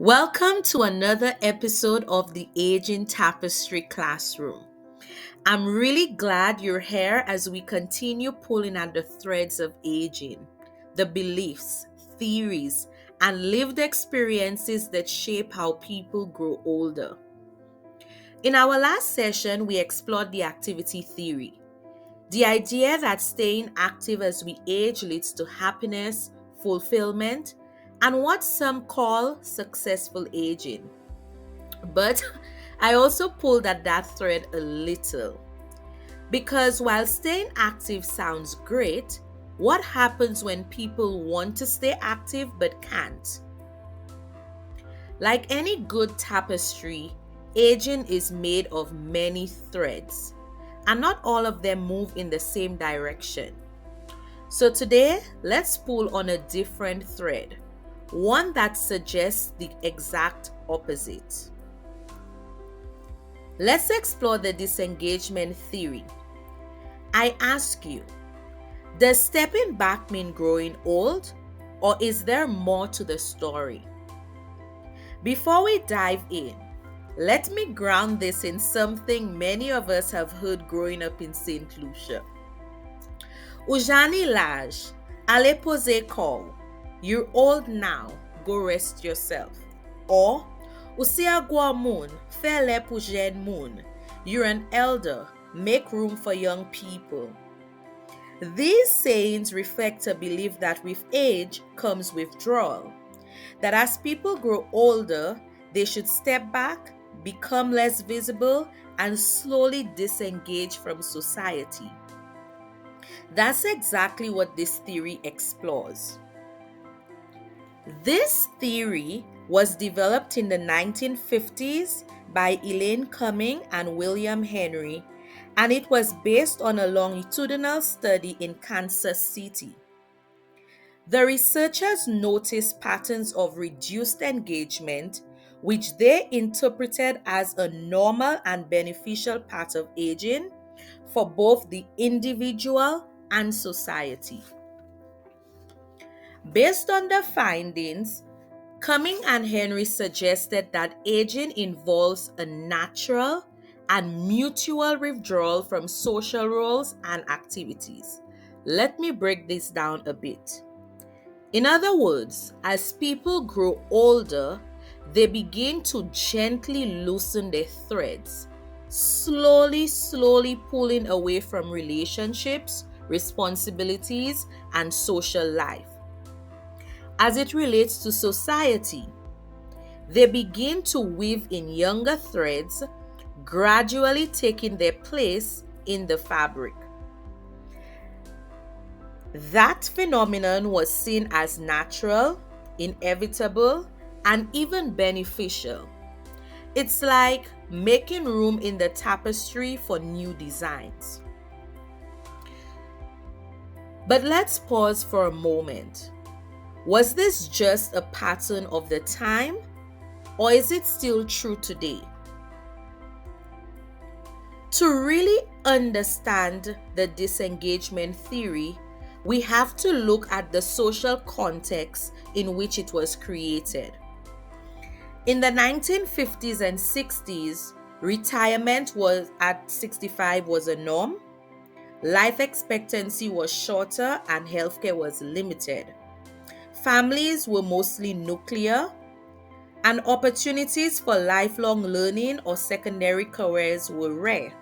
Welcome to another episode of the Aging Tapestry Classroom. I'm really glad you're here as we continue pulling at the threads of aging, the beliefs, theories, and lived experiences that shape how people grow older. In our last session, we explored the activity theory, the idea that staying active as we age leads to happiness, fulfillment, and what some call successful aging. But I also pulled at that thread a little because while staying active sounds great, what happens when people want to stay active but can't? Like any good tapestry, aging is made of many threads, and not all of them move in the same direction. So today, let's pull on a different thread, one that suggests the exact opposite. Let's explore the disengagement theory. I ask you, does stepping back mean growing old, or is there more to the story? Before we dive in, let me ground this in something many of us have heard growing up in St. Lucia. Ujani laj, ale pose call. You're old now, go rest yourself. Or, Usiagwa moun, fele pou jenn moun. You're an elder, make room for young people. These sayings reflect a belief that with age comes withdrawal, that as people grow older, they should step back, become less visible, and slowly disengage from society. That's exactly what this theory explores. This theory was developed in the 1950s by Elaine Cumming and William Henry, and it was based on a longitudinal study in Kansas City. The researchers noticed patterns of reduced engagement, which they interpreted as a normal and beneficial part of aging for both the individual and society. Based on the findings, Cumming and Henry suggested that aging involves a natural and mutual withdrawal from social roles and activities. Let me break this down a bit. In other words, as people grow older, they begin to gently loosen their threads, slowly pulling away from relationships, responsibilities, and social life. As it relates to society, they begin to weave in younger threads, gradually taking their place in the fabric. That phenomenon was seen as natural, inevitable, and even beneficial. It's like making room in the tapestry for new designs. But let's pause for a moment. Was this just a pattern of the time, or is it still true today? To really understand the disengagement theory, we have to look at the social context in which it was created. In the 1950s and 60s, retirement was at 65 was a norm, life expectancy was shorter, and healthcare was limited. Families were mostly nuclear, and opportunities for lifelong learning or secondary careers were rare.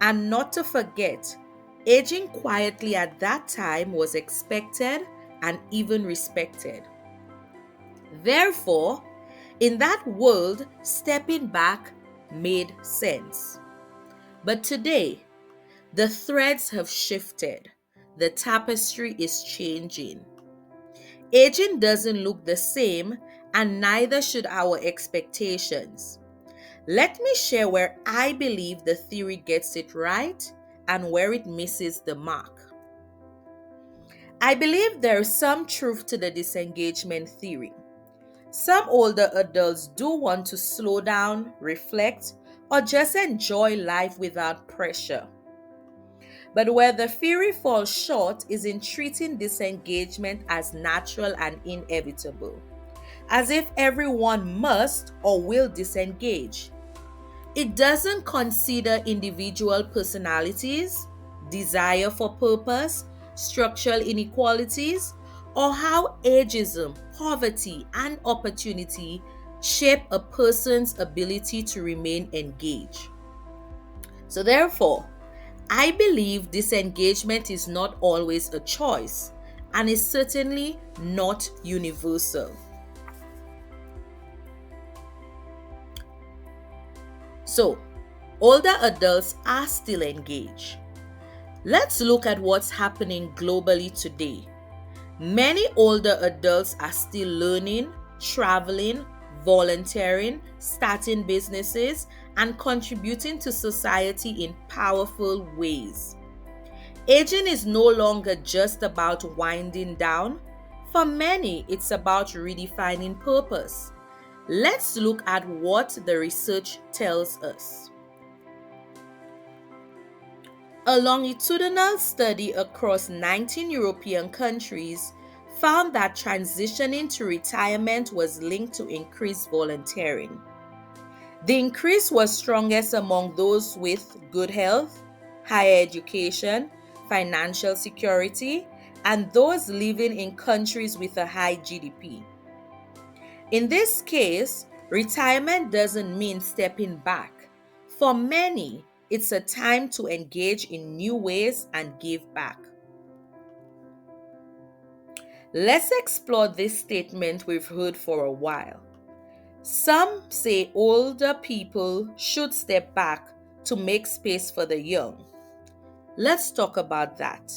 And not to forget, aging quietly at that time was expected and even respected. Therefore, in that world, stepping back made sense. But today, the threads have shifted. The tapestry is changing. Aging doesn't look the same, and neither should our expectations. Let me share where I believe the theory gets it right and where it misses the mark. I believe there is some truth to the disengagement theory. Some older adults do want to slow down, reflect, or just enjoy life without pressure. But where the theory falls short is in treating disengagement as natural and inevitable. as if everyone must or will disengage. It doesn't consider individual personalities, desire for purpose, structural inequalities, or how ageism, poverty, and opportunity shape a person's ability to remain engaged. So, therefore, I believe disengagement is not always a choice and is certainly not universal. So, older adults are still engaged. Let's look at what's happening globally today. Many older adults are still learning, traveling, volunteering, starting businesses, and contributing to society in powerful ways. Aging is no longer just about winding down. For many, it's about redefining purpose. Let's look at what the research tells us. A longitudinal study across 19 European countries found that transitioning to retirement was linked to increased volunteering. The increase was strongest among those with good health, higher education, financial security, and those living in countries with a high GDP. In this case, retirement doesn't mean stepping back. For many, it's a time to engage in new ways and give back. Let's explore this statement we've heard for a while. Some say older people should step back to make space for the young. Let's talk about that.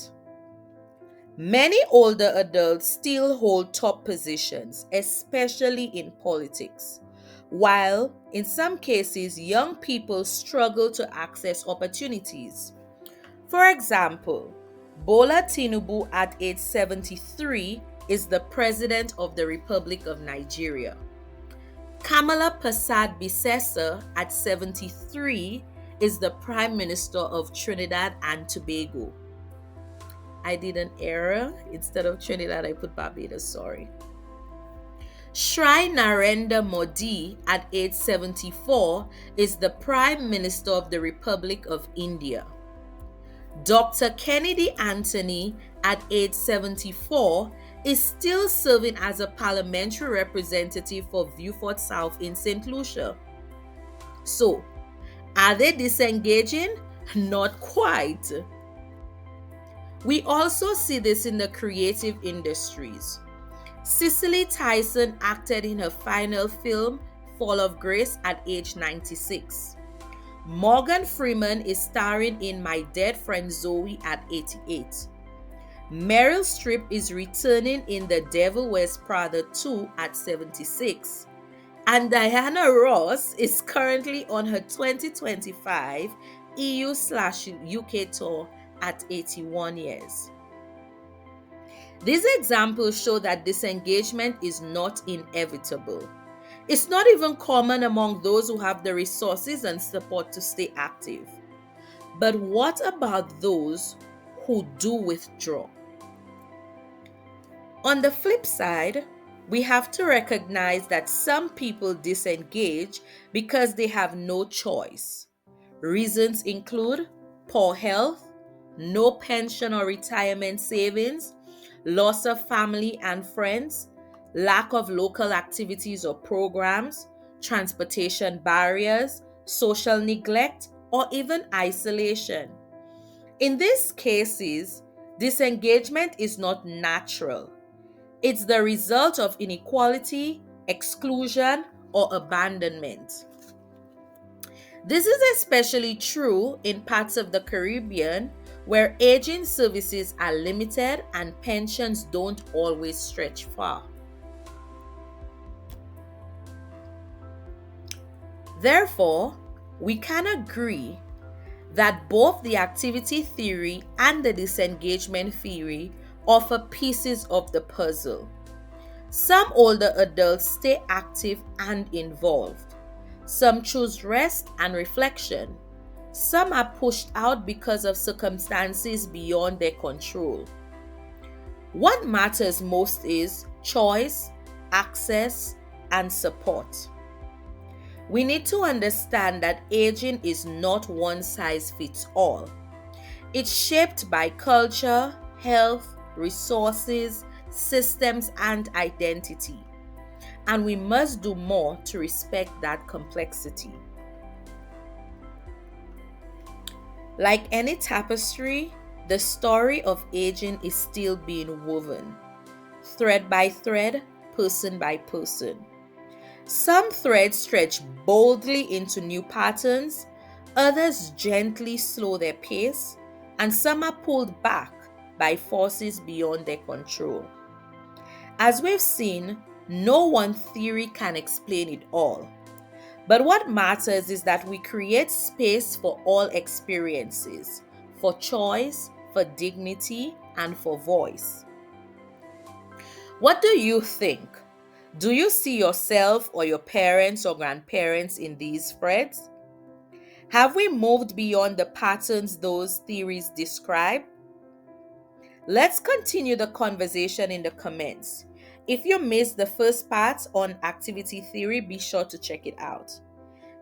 Many older adults still hold top positions, especially in politics, while in some cases, young people struggle to access opportunities. For example, Bola Tinubu at age 73 is the President of the Republic of Nigeria. Kamala Persad-Bissessar at 73 is the Prime Minister of Trinidad and Tobago. I did an error. Instead of Trinidad, I put Barbados, sorry. Shri Narendra Modi at age 74 is the Prime Minister of the Republic of India. Dr. Kennedy Anthony at age 74 is still serving as a parliamentary representative for Beaufort South in St. Lucia. So, are they disengaging? Not quite. We also see this in the creative industries. Cicely Tyson acted in her final film, Fall of Grace, at age 96. Morgan Freeman is starring in My Dead Friend Zoe at 88. Meryl Streep is returning in The Devil Wears Prada 2 at 76. And Diana Ross is currently on her 2025 EU/UK tour at 81 years. These examples show that disengagement is not inevitable. It's not even common among those who have the resources and support to stay active. But what about those who do withdraw? On the flip side, we have to recognize that some people disengage because they have no choice. Reasons include poor health, no pension or retirement savings, loss of family and friends, lack of local activities or programs, transportation barriers, social neglect, or even isolation. In these cases, disengagement is not natural. It's the result of inequality, exclusion, or abandonment. This is especially true in parts of the Caribbean where aging services are limited and pensions don't always stretch far. Therefore, we can agree that both the activity theory and the disengagement theory offer pieces of the puzzle. Some older adults stay active and involved. Some choose rest and reflection. Some are pushed out because of circumstances beyond their control. What matters most is choice, access, and support. We need to understand that aging is not one size fits all. It's shaped by culture, health, resources, systems, and identity. And we must do more to respect that complexity. Like any tapestry, the story of aging is still being woven, thread by thread, person by person. Some threads stretch boldly into new patterns, others gently slow their pace, and some are pulled back by forces beyond their control. As we've seen, no one theory can explain it all. But what matters is that we create space for all experiences, for choice, for dignity, and for voice. What do you think? Do you see yourself or your parents or grandparents in these threads? Have we moved beyond the patterns those theories describe? Let's continue the conversation in the comments. If you missed the first part on activity theory, be sure to check it out.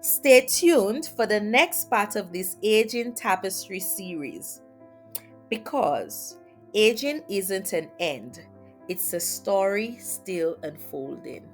Stay tuned for the next part of this Aging Tapestry series, because aging isn't an end, it's a story still unfolding.